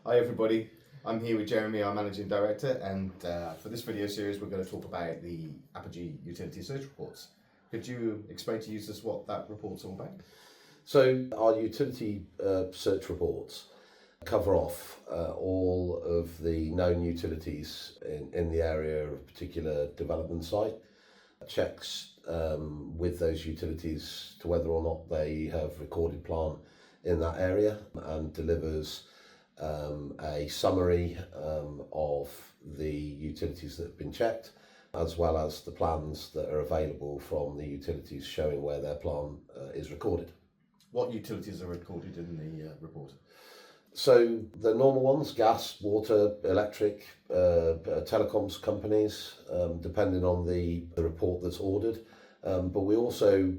Hi everybody, I'm here with Jeremy, our Managing Director, and for this video series we're going to talk about the Apogee utility search reports. Could you explain to users what that report's all about? So our utility search reports cover off all of the known utilities in the area of a particular development site, checks with those utilities to whether or not they have recorded plant in that area, and delivers a summary of the utilities that have been checked, as well as the plans that are available from the utilities showing where their plant is recorded. What utilities are recorded in the report? So the normal ones: gas, water, electric, telecoms companies, depending on the report that's ordered. But we also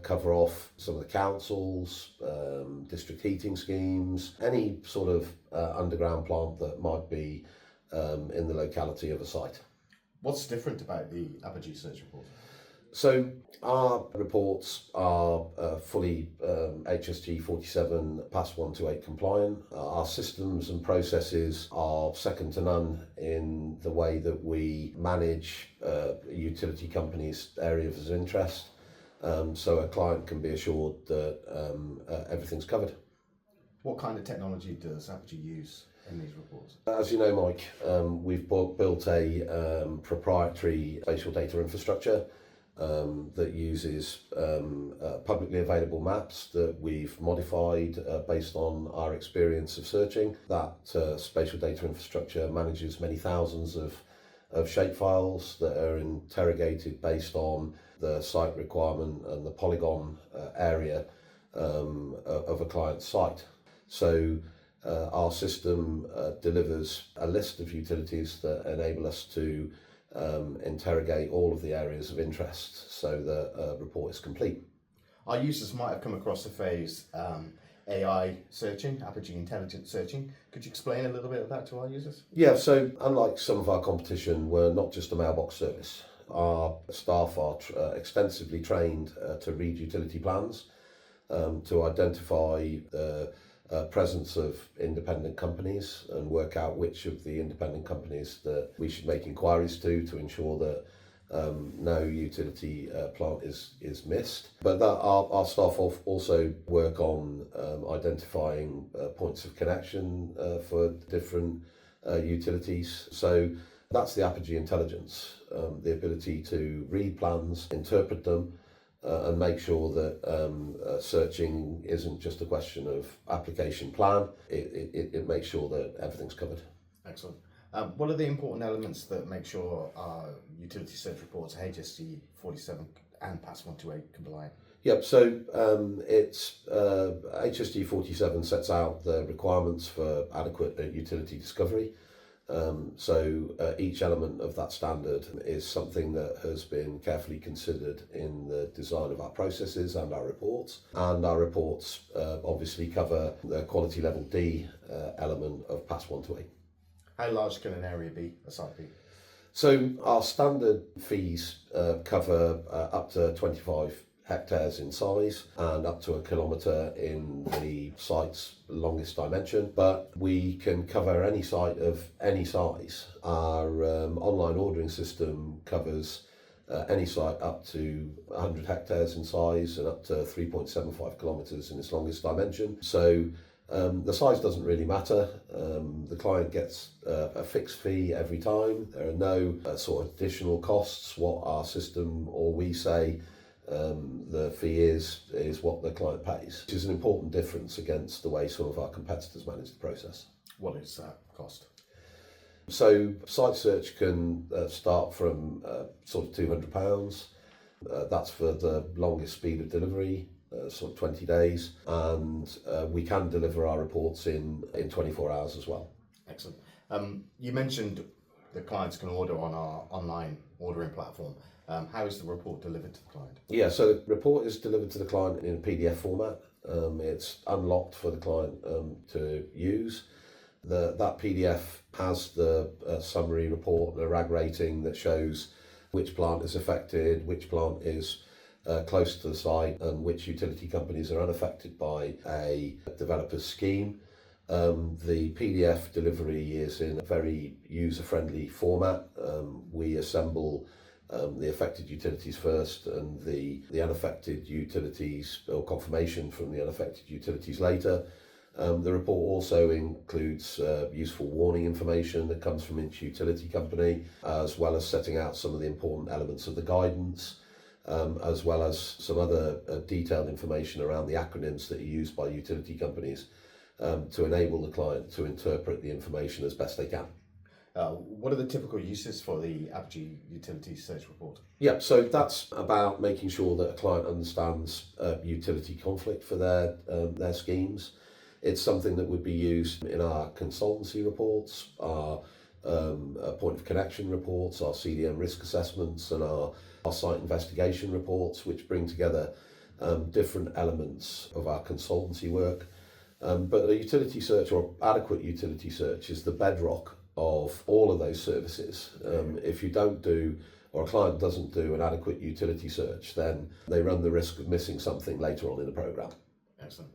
cover off some of the councils, district heating schemes, any sort of underground plant that might be in the locality of a site. What's different about the Apogee search report? So our reports are fully HSD47 and PAS128 compliant. Our systems and processes are second to none in the way that we manage utility companies' areas of interest, so a client can be assured that everything's covered. What kind of technology does Apogee use in these reports? As you know, Mike, we've built a proprietary spatial data infrastructure that uses publicly available maps that we've modified based on our experience of searching. That spatial data infrastructure manages many thousands of shapefiles that are interrogated based on the site requirement and the polygon area of a client's site. So our system delivers a list of utilities that enable us to interrogate all of the areas of interest, so the report is complete. Our users might have come across the phrase AI searching, Apogee intelligent searching. Could you explain a little bit of that to our users? Yeah, so unlike some of our competition, we're not just a mailbox service. Our staff are extensively trained to read utility plans, to identify the presence of independent companies and work out which of the independent companies that we should make inquiries to ensure that no utility plant is missed. But that our staff also work on identifying points of connection for different utilities. So that's the Apogee intelligence, the ability to read plans, interpret them, and make sure that searching isn't just a question of application plan. It makes sure that everything's covered. Excellent. What are the important elements that make sure our utility search reports are HSD47 and PAS128 compliant? Yep, so it's HSD47 sets out the requirements for adequate utility discovery. So each element of that standard is something that has been carefully considered in the design of our processes and our reports. And our reports obviously cover the quality level D element of PAS128. How large can an area be, a site be? So our standard fees cover up to 25 hectares in size and up to 1 kilometre in the site's longest dimension, but we can cover any site of any size. Our online ordering system covers any site up to 100 hectares in size and up to 3.75 kilometres in its longest dimension. So the size doesn't really matter. The client gets a fixed fee every time. There are no sort of additional costs. What our system or we say the fee is what the client pays, which is an important difference against the way some of our competitors manage the process. What is that cost? So site search can start from sort of £200. That's for the longest speed of delivery, sort of 20 days, and we can deliver our reports in 24 hours as well. Excellent. You mentioned the clients can order on our online ordering platform. How is the report delivered to the client? Yeah, so the report is delivered to the client in a PDF format. It's unlocked for the client to use. That PDF has the summary report, the RAG rating that shows which plant is affected, which plant is close to the site, and which utility companies are unaffected by a developer's scheme. The PDF delivery is in a very user-friendly format. We assemble the affected utilities first and the unaffected utilities, or confirmation from the unaffected utilities later. The report also includes useful warning information that comes from each utility company, as well as setting out some of the important elements of the guidance, as well as some other detailed information around the acronyms that are used by utility companies to enable the client to interpret the information as best they can. What are the typical uses for the Apogee Utility Search Report? Yeah, so that's about making sure that a client understands utility conflict for their schemes. It's something that would be used in our consultancy reports, our point of connection reports, our CDM risk assessments, and our site investigation reports, which bring together different elements of our consultancy work. But a utility search, or adequate utility search, is the bedrock of all of those services. If you don't do, or a client doesn't do, an adequate utility search, then they run the risk of missing something later on in the programme. Excellent.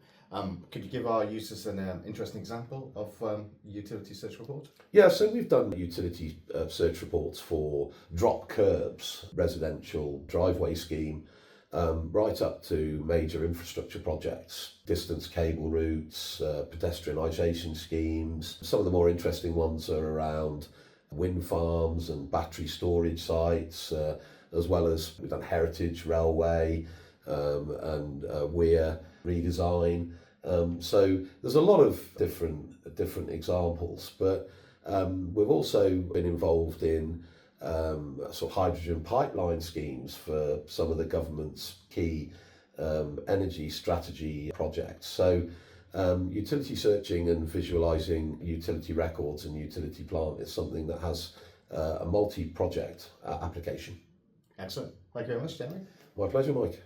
Could you give our users an interesting example of utility search report? Yeah, so we've done utility search reports for drop curbs, residential driveway scheme, right up to major infrastructure projects, distance cable routes, pedestrianisation schemes. Some of the more interesting ones are around wind farms and battery storage sites, as well as we've done heritage railway and weir redesign. So there's a lot of different examples, but we've also been involved in sort of hydrogen pipeline schemes for some of the government's key energy strategy projects. So utility searching and visualising utility records and utility plant is something that has a multi-project application. Excellent. Thank you very much, Jeremy. My pleasure, Mike.